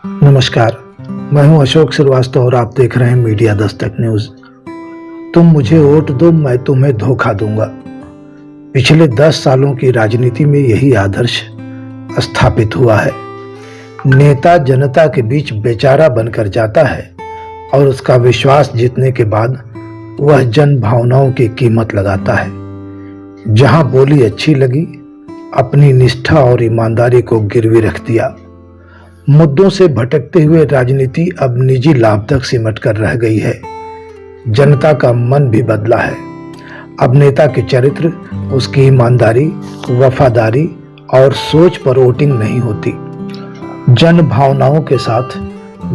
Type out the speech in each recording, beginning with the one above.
नमस्कार, मैं हूं अशोक श्रीवास्तव और आप देख रहे हैं मीडिया दस्तक न्यूज। तुम मुझे वोट दो, मैं तुम्हें धोखा दूंगा। पिछले 10 सालों की राजनीति में यही आदर्श स्थापित हुआ है। नेता जनता के बीच बेचारा बनकर जाता है और उसका विश्वास जीतने के बाद वह जन भावनाओं की कीमत लगाता है। जहां बोली अच्छी लगी, अपनी निष्ठा और ईमानदारी को गिरवी रख दिया। मुद्दों से भटकते हुए राजनीति अब निजी लाभ तक सिमट कर रह गई है। जनता का मन भी बदला है। अब नेता के चरित्र, उसकी ईमानदारी, वफादारी और सोच पर वोटिंग नहीं होती। जन भावनाओं के साथ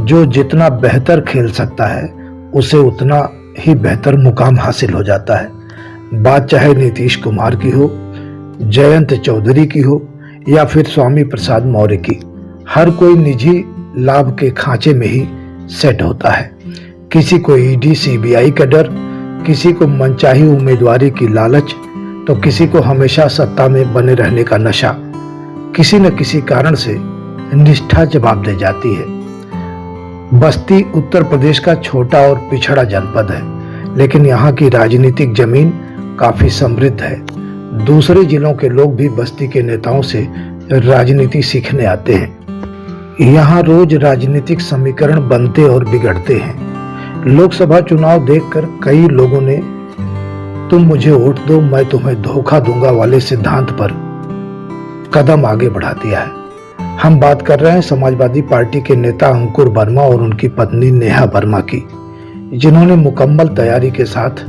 जो जितना बेहतर खेल सकता है, उसे उतना ही बेहतर मुकाम हासिल हो जाता है। बात चाहे नीतीश कुमार की हो, जयंत चौधरी की हो या फिर स्वामी प्रसाद मौर्य की, हर कोई निजी लाभ के खांचे में ही सेट होता है। किसी को ईडी सीबीआई का डर, किसी को मनचाही उम्मीदवारी की लालच, तो किसी को हमेशा सत्ता में बने रहने का नशा। किसी न किसी कारण से निष्ठा जवाब दे जाती है। बस्ती उत्तर प्रदेश का छोटा और पिछड़ा जनपद है, लेकिन यहाँ की राजनीतिक जमीन काफी समृद्ध है। दूसरे जिलों के लोग भी बस्ती के नेताओं से राजनीति सीखने आते हैं। यहाँ रोज राजनीतिक समीकरण बनते और बिगड़ते हैं। लोकसभा चुनाव देखकर कई लोगों ने तुम मुझे वोट दो, मैं तुम्हें धोखा दूंगा वाले सिद्धांत पर कदम आगे बढ़ा दिया है। हम बात कर रहे हैं समाजवादी पार्टी के नेता अंकुर वर्मा और उनकी पत्नी नेहा वर्मा की, जिन्होंने मुकम्मल तैयारी के साथ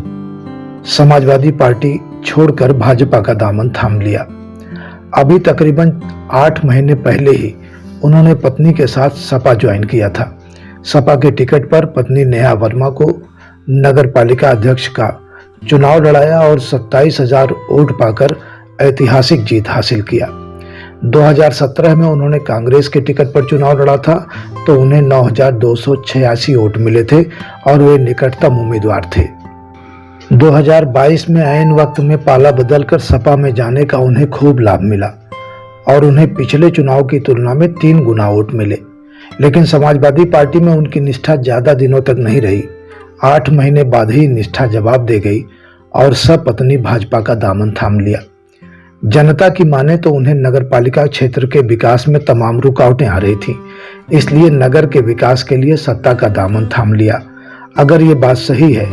समाजवादी पार्टी छोड़कर भाजपा का दामन थाम लिया। अभी तकरीबन 8 महीने पहले ही उन्होंने पत्नी के साथ सपा ज्वाइन किया था। सपा के टिकट पर पत्नी नेहा वर्मा को नगर पालिका अध्यक्ष का चुनाव लड़ाया और 27,000 वोट पाकर ऐतिहासिक जीत हासिल किया। 2017 में उन्होंने कांग्रेस के टिकट पर चुनाव लड़ा था, तो उन्हें 9,286 वोट मिले थे और वे निकटतम उम्मीदवार थे। 2022 में ऐन वक्त में पाला बदलकर सपा में जाने का उन्हें खूब लाभ मिला और उन्हें पिछले चुनाव की तुलना में 3 गुना वोट मिले। लेकिन समाजवादी पार्टी में उनकी निष्ठा ज्यादा दिनों तक नहीं रही। 8 महीने बाद ही निष्ठा जवाब दे गई और सपत्नी भाजपा का दामन थाम लिया। जनता की माने तो उन्हें नगर पालिका क्षेत्र के विकास में तमाम रुकावटें आ रही थी, इसलिए नगर के विकास के लिए सत्ता का दामन थाम लिया। अगर ये बात सही है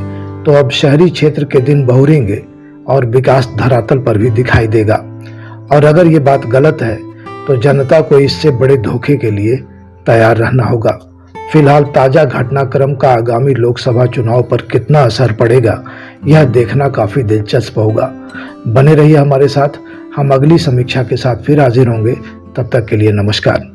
तो अब शहरी क्षेत्र के दिन बहुरेंगे और विकास धरातल पर भी दिखाई देगा। और अगर ये बात गलत है तो जनता को इससे बड़े धोखे के लिए तैयार रहना होगा। फिलहाल ताजा घटनाक्रम का आगामी लोकसभा चुनाव पर कितना असर पड़ेगा, यह देखना काफी दिलचस्प होगा। बने रहिए हमारे साथ, हम अगली समीक्षा के साथ फिर हाजिर होंगे। तब तक के लिए नमस्कार।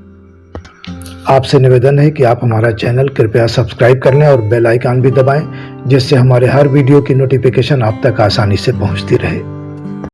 आपसे निवेदन है कि आप हमारा चैनल कृपया सब्सक्राइब कर लें और बेल आइकन भी दबाएं, जिससे हमारे हर वीडियो की नोटिफिकेशन आप तक आसानी से पहुंचती रहे।